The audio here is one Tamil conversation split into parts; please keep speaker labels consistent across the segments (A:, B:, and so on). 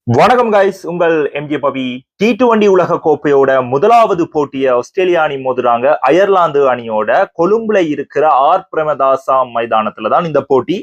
A: வணக்கம் கைஸ், உங்கள் எம்ஜே பவி. T20 உலக கோப்பையோட முதலாவது போட்டியை ஆஸ்திரேலியா அணி மோதுறாங்க அயர்லாந்து அணியோட. கொழும்புல இருக்கிற ஆர் பிரேமதாசா மைதானத்துல தான் இந்த போட்டி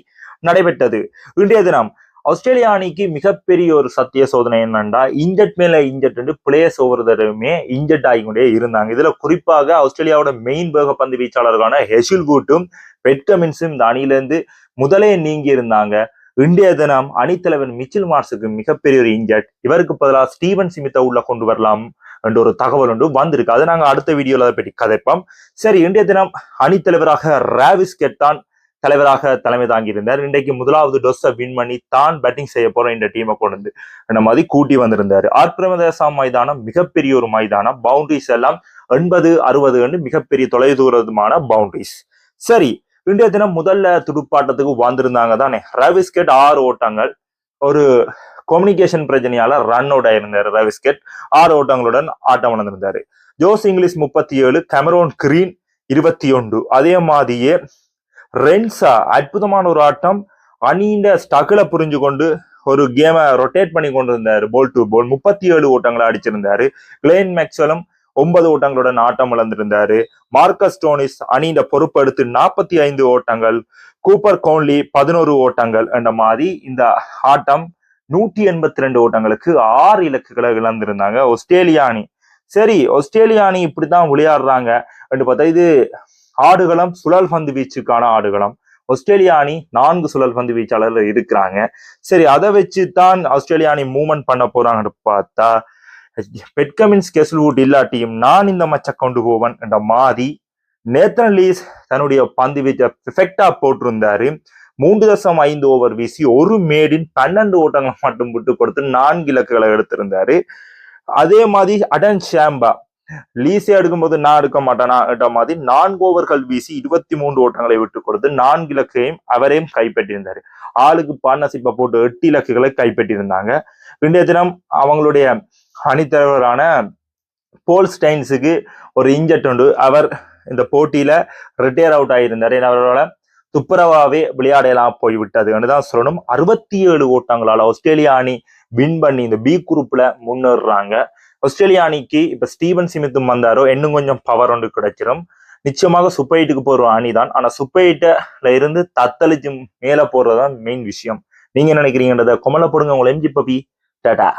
A: நடைபெற்றது. இன்றைய தினம் ஆஸ்திரேலியா அணிக்கு மிகப்பெரிய ஒரு சத்திய சோதனை என்னன்னா, இன்ஜெட் மேல இன்ஜெட் பிளேயர்ஸ் ஒவ்வொருத்தருமே இன்ஜெட் ஆகிக்கொண்டே இருந்தாங்க. இதுல குறிப்பாக ஆஸ்திரேலியாவோட மெயின் வேகப்பந்து வீச்சாளர்களான ஹெசில்வூட்டும் பெட் கமின்ஸும் இந்த அணியிலிருந்து முதலே நீங்கி இருந்தாங்க. இன்றைய தினம் அணித்தலைவர் மிச்சில் மார்ஸுக்கு மிகப்பெரிய ஒரு இன்ஜெட், இவருக்கு பதிலாக ஸ்டீவன் ஸ்மித்தை உள்ள கொண்டு வரலாம் என்ற ஒரு தகவல் ஒன்று வந்திருக்கு. அதை நாங்க அடுத்த வீடியோல அதை பற்றி கதைப்போம். சரி, இன்றைய தினம் அணித்தலைவராக ராவிஸ் கெட் தான் தலைவராக தலைமை தாங்கியிருந்தார். இன்றைக்கு முதலாவது டொஸ்ஸை வின் பண்ணி தான் பேட்டிங் செய்ய போற இந்த டீமை கொண்டு அந்த மாதிரி கூட்டி வந்திருந்தாரு. ஆர் பிரேமதாசா மைதானம் மிகப்பெரிய ஒரு மைதானம், பவுண்டரிஸ் எல்லாம் 80-60 மிகப்பெரிய தொலைதூரமான பவுண்டரிஸ். சரி, இன்றைய தினம் முதல்ல துடுப்பாட்டத்துக்கு வந்திருந்தாங்க தானே. ராவிஸ் கெட் 6 ஓட்டங்கள், ஒரு கம்யூனிகேஷன் பிரச்சனையால ரன் அவுட் ஆயிருந்தாரு. ராவிஸ் கெட் 6 ஓட்டங்களுடன் ஆட்டம் வளர்ந்திருந்தாரு. Josh Inglis 37, Cameron Green 21. அதே மாதிரியே ரென்சா அற்புதமான ஒரு ஆட்டம், அணியின் ஸ்டகுல புரிஞ்சு கொண்டு ஒரு கேமை ரொட்டேட் பண்ணி கொண்டு இருந்தாரு. போல் டு போல் 37 ஓட்டங்களை அடிச்சிருந்தாரு. கிளேன் மேக்ஸ்வெலும் 9 ஓட்டங்களுடன் ஆட்டம் இழந்திருந்தாரு. மார்க்கஸ் டோனிஸ் அணியில பொறுப்பெடுத்து 45 ஓட்டங்கள், கூப்பர் கோன்லி 11 ஓட்டங்கள் என்ற மாதிரி இந்த ஆட்டம் 182 ஓட்டங்களுக்கு 6 இலக்குகளை இழந்திருந்தாங்க ஆஸ்திரேலியா அணி. சரி, ஆஸ்திரேலியா அணி இப்படித்தான் விளையாடுறாங்க என்று பார்த்தா, இது ஆடுகளம் சுழல் பந்து வீச்சுக்கான ஆடுகளம். ஆஸ்திரேலியா அணி 4 சுழல் பந்து வீச்சாளர்கள் இருக்கிறாங்க. சரி, அதை வச்சு தான் ஆஸ்திரேலியா அணி மூவ்மெண்ட் பண்ண போறாங்கன்னு பார்த்தா, பெட் கமின்ஸ் ஹெசில்வூட் இல்லாட்டியும் நான் இந்த மச்ச கொண்டு போவன் என்ற மாதிரி நேத்தன் லீஸ் தன்னுடைய பந்து வீச்சை பெர்ஃபெக்டா போட்டிருந்தாரு. 3.5 ஓவர் வீசி ஒரு மேடின் 12 ஓட்டங்களை மட்டும் விட்டு கொடுத்து 4 இலக்குகளை எடுத்திருந்தாரு. அதே மாதிரி அடன் ஷாம்பா லீஸே எடுக்கும்போது நான் எடுக்க மாட்டேனா என்ற மாதிரி 4 ஓவர்கள் வீசி 23 ஓட்டங்களை விட்டு கொடுத்து 4 இலக்கையும் அவரையும் கைப்பற்றியிருந்தாரு. ஆளுக்கு பார்ட்னர்ஷிப்பை போட்டு 8 இலக்குகளை கைப்பற்றியிருந்தாங்க. இன்றைய தினம் அவங்களுடைய அணித்தலைவரான போல் ஸ்டைன்ஸுக்கு ஒரு இன்ஜெட் உண்டு. அவர் இந்த போட்டியில ரிட்டையர் அவுட் ஆகியிருந்தார். அவரோட துப்புரவாவே விளையாடலாம் போய்விட்டது தான் சொல்லணும். 67 ஓட்டங்களால் ஆஸ்திரேலியா அணி வின் பண்ணி இந்த பி குரூப்ல முன்னேறாங்க. ஆஸ்திரேலியா அணிக்கு இப்ப ஸ்டீவன் ஸ்மித்தும் வந்தாரோ இன்னும் கொஞ்சம் பவர் ஒன்று கிடைச்சிடும். நிச்சயமாக சூப்பர் 8க்கு போற அணி தான். ஆனா சூப்பர் 8ல இருந்து தத்தளிச்சு மேல போறதுதான் மெயின் விஷயம். நீங்க என்ன நினைக்கிறீங்கன்றத கொமல போடுங்க. உங்களை எம்ஜி பவி. டாடா.